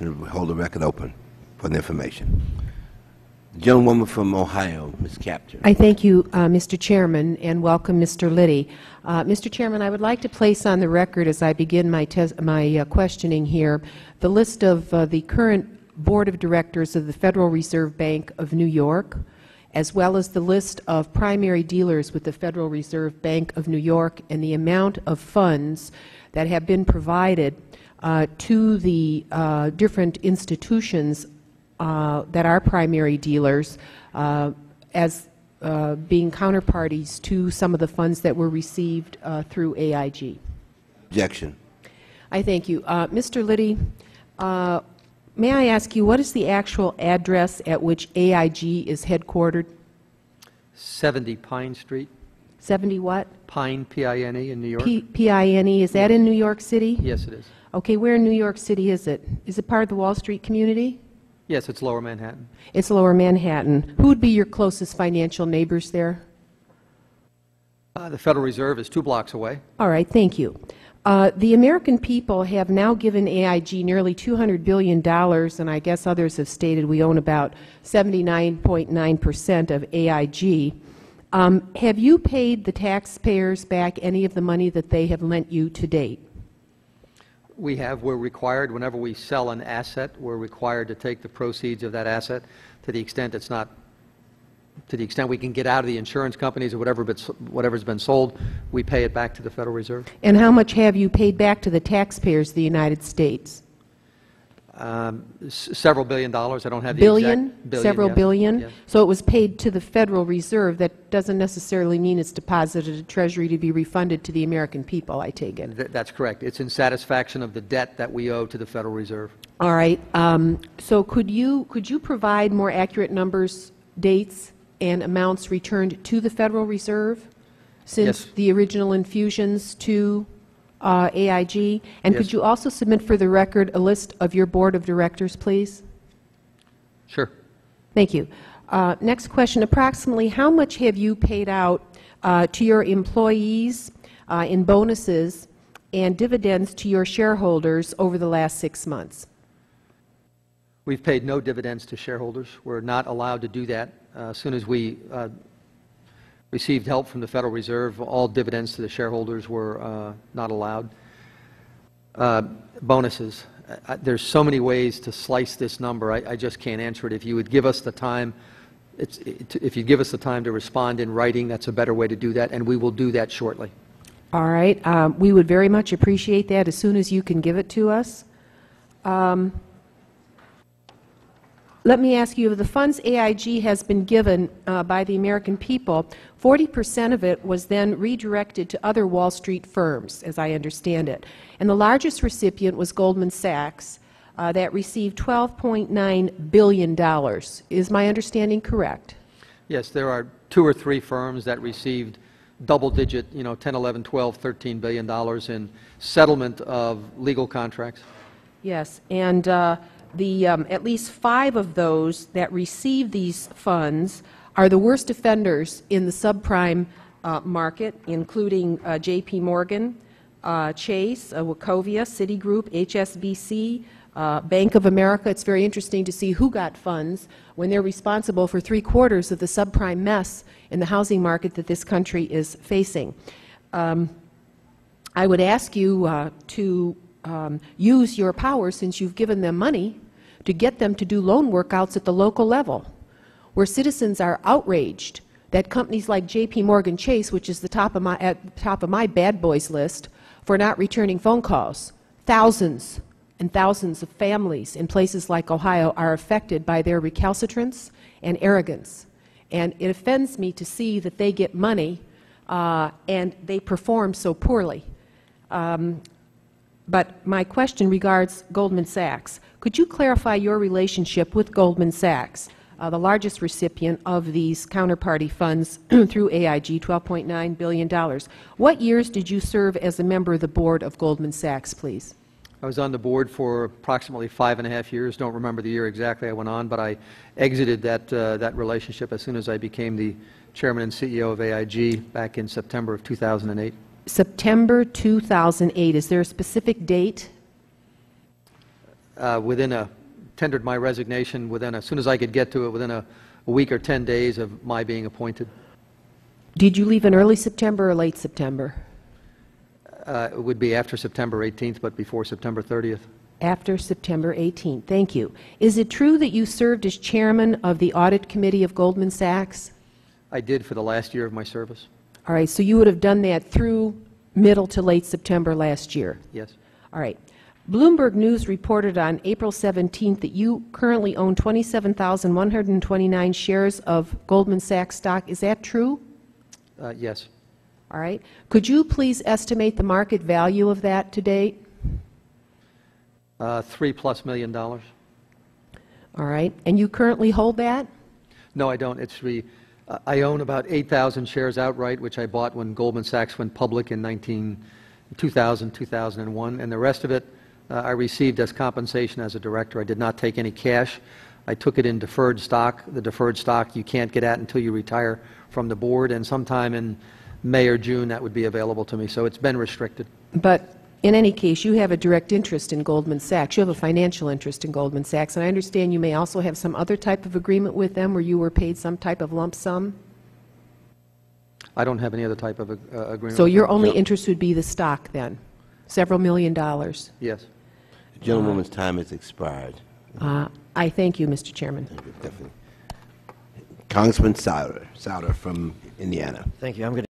and hold the record open for the information. The gentlewoman from Ohio, Ms. Capter. I thank you, Mr. Chairman, and welcome, Mr. Liddy. Mr. Chairman, I would like to place on the record, as I begin my questioning here, the list of the current Board of Directors of the Federal Reserve Bank of New York, as well as the list of primary dealers with the Federal Reserve Bank of New York, and the amount of funds that have been provided to the different institutions that are primary dealers as being counterparties to some of the funds that were received through AIG. Objection. I thank you. Mr. Liddy, may I ask you, what is the actual address at which AIG is headquartered? 70 Pine Street. 70 what? Pine, P-I-N-E, in New York. P-I-N-E. Is that in New York City? Yes, it is. Okay, where in New York City is it? Is it part of the Wall Street community? Yes, it's Lower Manhattan. It's Lower Manhattan. Who would be your closest financial neighbors there? The Federal Reserve is 2 blocks away. All right, thank you. The American people have now given AIG nearly $200 billion, and I guess others have stated we own about 79.9% of AIG. Have you paid the taxpayers back any of the money that they have lent you to date? We have. We're required, whenever we sell an asset, we're required to take the proceeds of that asset to the extent it's not, to the extent we can get out of the insurance companies or whatever's been sold, we pay it back to the Federal Reserve. And how much have you paid back to the taxpayers of the United States? Several $billion. I don't have the billion? exact billion. Several yes. billion? Yes. So it was paid to the Federal Reserve. That doesn't necessarily mean it's deposited to Treasury to be refunded to the American people, I take it. That's correct. It's in satisfaction of the debt that we owe to the Federal Reserve. All right. So could you provide more accurate numbers, dates, and amounts returned to the Federal Reserve since Yes. the original infusions to AIG? And Yes. could you also submit for the record a list of your Board of Directors, please? Sure. Thank you. Next question. Approximately how much have you paid out to your employees in bonuses and dividends to your shareholders over the last 6 months? We've paid no dividends to shareholders. We're not allowed to do that. As soon as we received help from the Federal Reserve, all dividends to the shareholders were not allowed. Bonuses. There's so many ways to slice this number. I just can't answer it. If you would give us the time, if you give us the time to respond in writing, that's a better way to do that, and we will do that shortly. All right. We would very much appreciate that as soon as you can give it to us. Let me ask you, of the funds AIG has been given by the American people, 40% of it was then redirected to other Wall Street firms, as I understand it. And the largest recipient was Goldman Sachs, that received $12.9 billion. Is my understanding correct? Yes, there are 2 or 3 firms that received double-digit, 10, 11, 12, $13 billion in settlement of legal contracts. Yes, and at least 5 of those that receive these funds are the worst offenders in the subprime market, including J.P. Morgan, Chase, Wachovia, Citigroup, HSBC, Bank of America. It's very interesting to see who got funds when they're responsible for 3/4 of the subprime mess in the housing market that this country is facing. I would ask you to use your power, since you've given them money, to get them to do loan workouts at the local level, where citizens are outraged that companies like J.P. Morgan Chase, which is the top of my bad boys list for not returning phone calls, thousands and thousands of families in places like Ohio are affected by their recalcitrance and arrogance. And it offends me to see that they get money and they perform so poorly. But my question regards Goldman Sachs. Could you clarify your relationship with Goldman Sachs, the largest recipient of these counterparty funds through AIG, $12.9 billion? What years did you serve as a member of the board of Goldman Sachs, please? I was on the board for approximately 5.5 years. Don't remember the year exactly I went on, but I exited that relationship as soon as I became the chairman and CEO of AIG back in September of 2008. September 2008. Is there a specific date? tendered my resignation as soon as I could get to it, within a week or 10 days of my being appointed. Did you leave in early September or late September? It would be after September 18th, but before September 30th. After September 18th. Thank you. Is it true that you served as chairman of the Audit Committee of Goldman Sachs? I did for the last year of my service. All right, so you would have done that through middle to late September last year? Yes. All right. Bloomberg News reported on April 17th that you currently own 27,129 shares of Goldman Sachs stock. Is that true? Yes. All right. Could you please estimate the market value of that to date? $3+ million. All right. And you currently hold that? No, I don't. I own about 8,000 shares outright, which I bought when Goldman Sachs went public in 2000, 2001, and the rest of it I received as compensation as a director. I did not take any cash. I took it in deferred stock. The deferred stock you can't get at until you retire from the board, and sometime in May or June that would be available to me, so it's been restricted. But in any case, you have a direct interest in Goldman Sachs. You have a financial interest in Goldman Sachs, and I understand you may also have some other type of agreement with them where you were paid some type of lump sum? I don't have any other type of agreement. So your only interest would be the stock then? Several $million? Yes. The gentlewoman's time has expired. I thank you, Mr. Chairman. Definitely. Congressman Souter from Indiana. Thank you. I'm going to